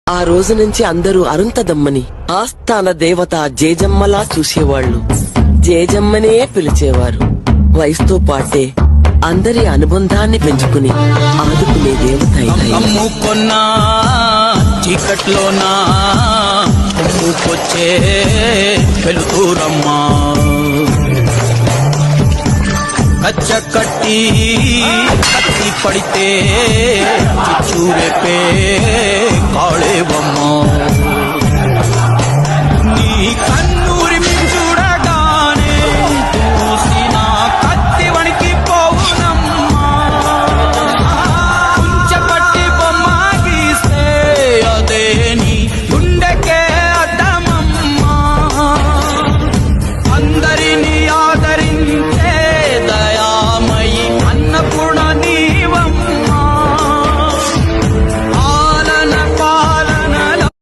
ఆ రోజు నుంచి అందరూ అరుంతదమ్మని ఆస్థాన దేవత జేజమ్మలా చూసేవాళ్లు. జేజమ్మనే పిలిచేవారు. వయసుతో పాటే అందరి అనుబంధాన్ని పెంచుకుని ఆదుకునే దేవత. అమ్ముకున్నా చీకట్లోనా అమ్ముకొచ్చే వెలుతురమ్మా, కచ్చ కట్టి కత్తి పడితే చిచ్చూరేపే కాళేవమ్మా. నీ కన్నూరి చూడగానే చూసిన కత్తి వణికి పోవునమ్మా, కుంచె పట్టి బొమ్మ గీస్తే అదే